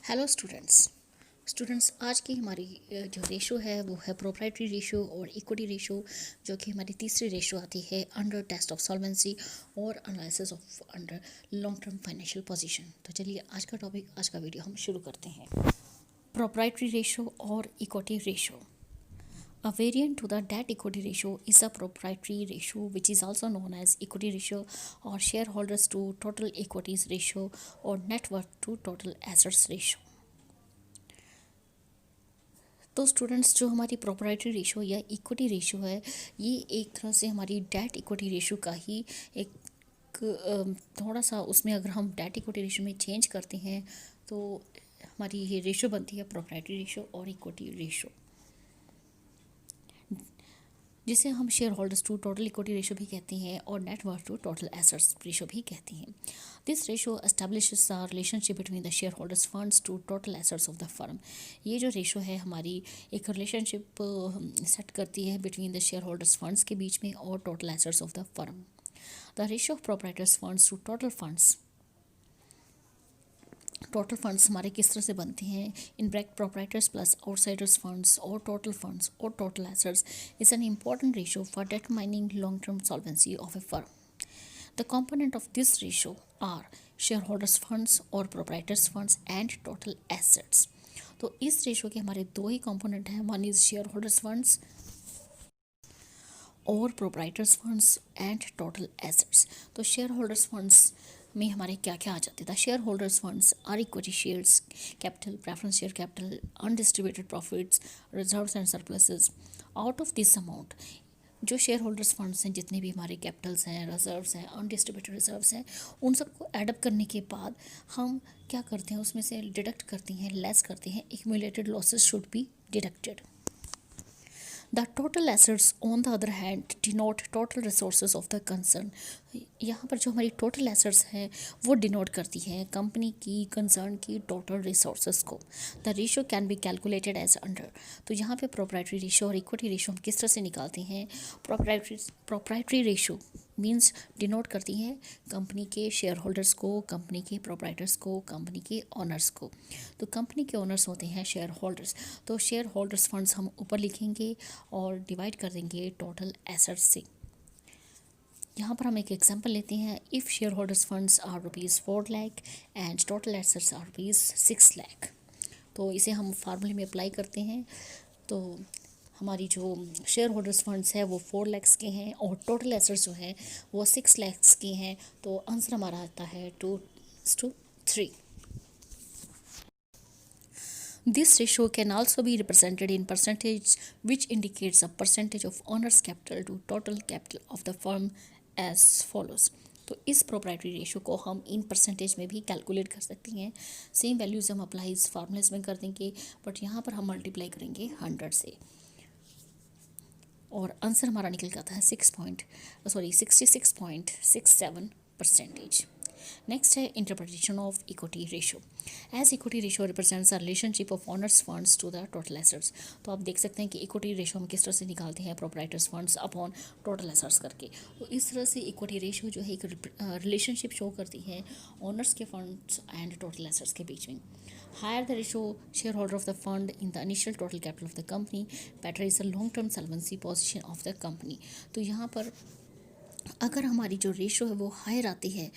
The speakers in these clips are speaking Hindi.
हेलो स्टूडेंट्स आज की हमारी जो रेशो है वो है प्रोप्राइटरी रेशो और इक्विटी रेशो, जो कि हमारी तीसरी रेशो आती है अंडर टेस्ट ऑफ सॉल्वेंसी और analysis of under long term financial position. तो चलिए आज का वीडियो हम शुरू करते हैं। प्रोप्राइटरी रेशो और equity ratio. A variant to the debt equity ratio is a proprietary ratio, which is also known as equity ratio or shareholders to total equities ratio or net worth to total assets ratio। तो स्टूडेंट्स, जो हमारी प्रोप्राइटरी रेशो या इक्विटी रेशो है, ये एक तरह से हमारी डेट इक्विटी रेशो का ही एक थोड़ा सा, उसमें अगर हम डेट इक्विटी रेशो में चेंज करते हैं तो हमारी ये रेशो बनती है प्रोप्राइटरी रेशो और इक्विटी रेशो, जिसे हम share holders to total equity ratio भी कहते हैं और net worth to total assets ratio भी कहते हैं। This ratio establishes the relationship between the share holders funds to total assets of the firm. ये जो रेशो है हमारी एक रिलेशनशिप सेट करती है between the share holders funds के बीच में और total assets of the firm. The ratio of proprietors funds to total funds हमारे किस तरह से बनते हैं, in bracket proprietors plus outsiders funds और total assets is an important ratio for determining long term solvency of a firm. The component of this ratio are shareholders funds और proprietors funds and total assets। तो इस रेशो के हमारे दो ही कंपोनेंट हैं, one is share holders funds और proprietors funds and total assets. तो शेयर होल्डर्स फंड्स में हमारे क्या क्या आ जाते थे। Share holders funds are equity shares capital, preference share capital, undistributed profits, reserves and surpluses. Out of this amount, जो शेयर होल्डर्स फंड्स हैं, जितने भी हमारे कैपिटल्स हैं, रिजर्व्स हैं, अनडिस्ट्रीब्यूटेड रिजर्व्स हैं, उन सबको एडअप करने के बाद हम क्या करते हैं, उसमें से डिडक्ट करते हैं, लेस करते हैं। Accumulated losses should be deducted. The total assets on the other hand denote total resources of the concern। यहाँ पर जो हमारी टोटल एसेट्स हैं वो डिनोट करती हैं कंपनी की, कंसर्न की टोटल रिसोर्सेज को। The ratio can be calculated as under. तो यहाँ पे प्रोप्राइटरी रेशो और इक्विटी रेशो हम किस तरह से निकालते हैं। प्रोप्राइटरी रेशो मीन्स डिनोट करती हैं कंपनी के शेयर होल्डर्स को, कंपनी के प्रोप्राइटर्स को, कंपनी के ओनर्स को। तो कंपनी के ओनर्स होते हैं शेयर होल्डर्स। तो शेयर होल्डर्स फंड्स हम ऊपर लिखेंगे और डिवाइड कर देंगे टोटल एसेट्स से। यहाँ पर हम एक एग्जांपल लेते हैं। If share holders funds are ₹4 lakh and total assets are ₹6 lakh. तो इसे हम फार्मूले में अप्लाई करते हैं। तो हमारी जो शेयर होल्डर्स फंड्स है वो 4 लाख के हैं और टोटल एसेट्स जो है वो 6 लाख के हैं। तो आंसर हमारा आता है 2:3। This ratio can also be represented in percentage, which indicates a percentage of owner's capital to total capital of the firm as follows। तो इस प्रोप्राइटरी रेशो को हम इन परसेंटेज में भी कैलकुलेट कर सकते हैं। सेम वैल्यूज़ हम अप्लाई इस फार्मूलेज में कर देंगे, बट यहाँ पर हम मल्टीप्लाई करेंगे 100 से और आंसर हमारा निकल के आता है 66.67%। नेक्स्ट है interpretation of equity ratio. As equity ratio represents a relationship of owners funds to the total assets. तो आप देख सकते हैं कि इक्विटी रेशो हम किस तरह से निकालते हैं, proprietors funds upon total assets करके। तो इस तरह से इक्विटी रेशो जो है एक रिलेशनशिप शो करती है ओनर्स के फंड्स एंड टोटल एसेट्स के बीच में। Higher the ratio share holder of the fund in the initial total capital of the company, better is the long term solvency position of the company. तो यहाँ पर अगर हमारी जो रेशो है वो हायर आती है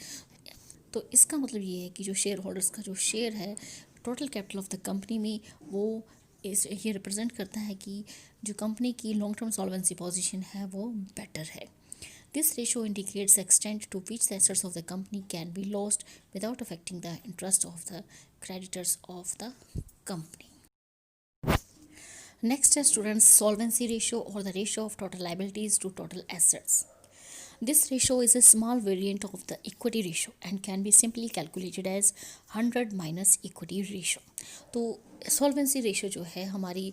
तो इसका मतलब ये है कि जो शेयर होल्डर्स का जो शेयर है total capital of the company में, वो ये रिप्रेजेंट करता है कि जो कंपनी की लॉन्ग टर्म सॉल्वेंसी पोजीशन है वो बेटर है। This ratio indicates extent to which the assets of the company can be lost without affecting the interest of the creditors of the company. Next है स्टूडेंट्स सॉल्वेंसी रेशो और the ratio of total liabilities to total assets. This ratio is a small variant of the equity ratio and can be simply calculated as 100 minus equity ratio। तो solvency ratio जो है हमारी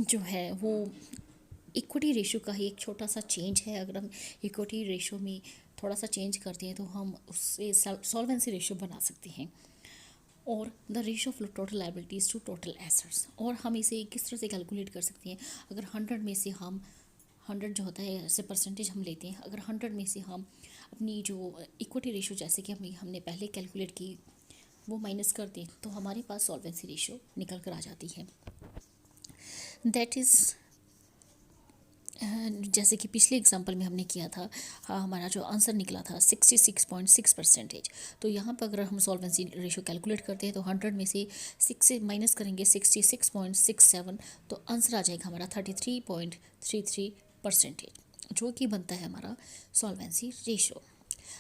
जो है वो इक्विटी रेशो का ही एक छोटा सा चेंज है। अगर हम इक्विटी रेशो में थोड़ा सा चेंज करते हैं तो हम उससे सॉल्वेंसी रेशो बना सकते हैं। और the ratio of total liabilities to total assets, और हम इसे किस तरह से कैलकुलेट कर सकते हैं। अगर 100 में से हम 100 जो होता है ऐसे परसेंटेज हम लेते हैं, अगर 100 में से हम अपनी जो इक्विटी रेशो जैसे कि हमने पहले कैलकुलेट की वो माइनस कर दें तो हमारे पास सॉल्वेंसी रेशियो निकल कर आ जाती है। दैट इज़ जैसे कि पिछले एग्जांपल में हमने किया था, हमारा जो आंसर निकला था 66.6%। तो यहाँ पर अगर हम सॉल्वेंसी रेशियो कैलकुलेट करते हैं तो 100 में से 6 से माइनस करेंगे 66.67, तो आंसर आ जाएगा हमारा 33.33%, जो कि बनता है हमारा solvency ratio.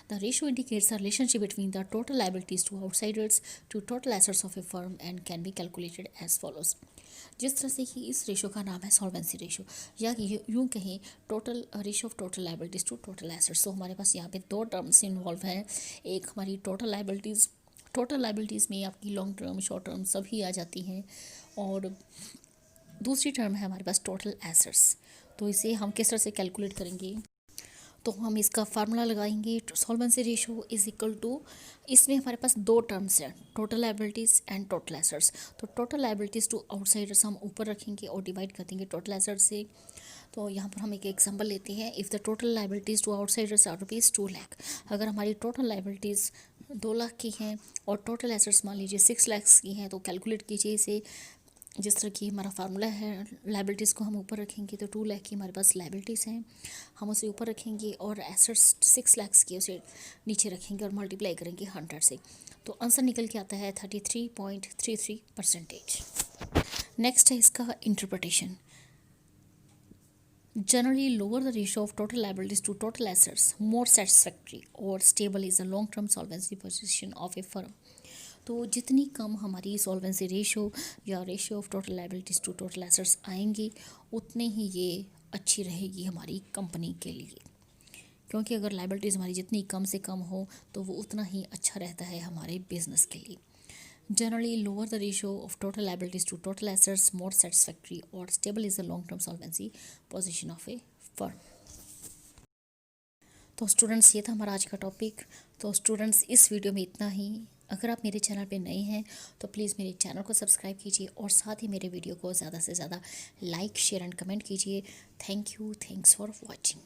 The ratio indicates the relationship between the total liabilities to outsiders to total assets of a firm and can be calculated as follows. जिस तरह से कि इस रेशो का नाम है सॉल्वेंसी रेशो, या यूँ कहें total ratio of total liabilities to total assets. तो हमारे पास यहाँ पे दो टर्म्स इन्वॉल्व हैं। एक हमारी टोटल लाइबिलिटीज़ में आपकी लॉन्ग टर्म, शॉर्ट टर्म सभी आ जाती हैं, और दूसरी टर्म है हमारे पास टोटल एसेट्स। तो इसे हम किस तरह से कैलकुलेट करेंगे, तो हम इसका फार्मूला लगाएंगे। Solvency ratio is equal to, इसमें हमारे पास दो टर्म्स हैं, total liabilities and total assets. तो टोटल लाइबिलिटीज़ टू आउटसाइडर्स हम ऊपर रखेंगे और डिवाइड कर देंगे टोटल एसेट्स से। तो यहाँ पर हम एक एग्जांपल लेते हैं। If the total liabilities to outsiders are rupees 2 lakh, अगर हमारी टोटल लाइबिलिटीज़ 2 लाख की हैं और टोटल एसेट्स मान लीजिए 6 लाख की हैं, तो कैलकुलेट कीजिए इसे। जिस तरह की हमारा फार्मूला है, लाइबिलिटीज़ को हम ऊपर रखेंगे तो 2 लाख की हमारे पास लाइबिलिटीज़ हैं, हम उसे ऊपर रखेंगे, और एसेट्स 6 लाख की उसे नीचे रखेंगे और मल्टीप्लाई करेंगे 100 से। तो आंसर निकल के आता है 33.33%। नेक्स्ट है इसका interpretation. Generally, lower the ratio of total liabilities to total assets, more satisfactory or stable is the long-term solvency position of a firm. तो जितनी कम हमारी सॉल्वेंसी रेशो या ratio of total liabilities to total assets आएंगी, उतने ही ये अच्छी रहेगी हमारी कंपनी के लिए, क्योंकि अगर लाइबिलिटीज़ हमारी जितनी कम से कम हो तो वो उतना ही अच्छा रहता है हमारे बिजनेस के लिए। Generally, lower the ratio of total liabilities to total assets, more satisfactory or stable is the long-term solvency position of a firm. तो स्टूडेंट्स, ये था हमारा आज का टॉपिक। तो स्टूडेंट्स, इस वीडियो में इतना ही। अगर आप मेरे चैनल पे नए हैं तो प्लीज़ मेरे चैनल को सब्सक्राइब कीजिए और साथ ही मेरे वीडियो को ज़्यादा से ज़्यादा लाइक, शेयर एंड कमेंट कीजिए। Thank you, thanks for watching.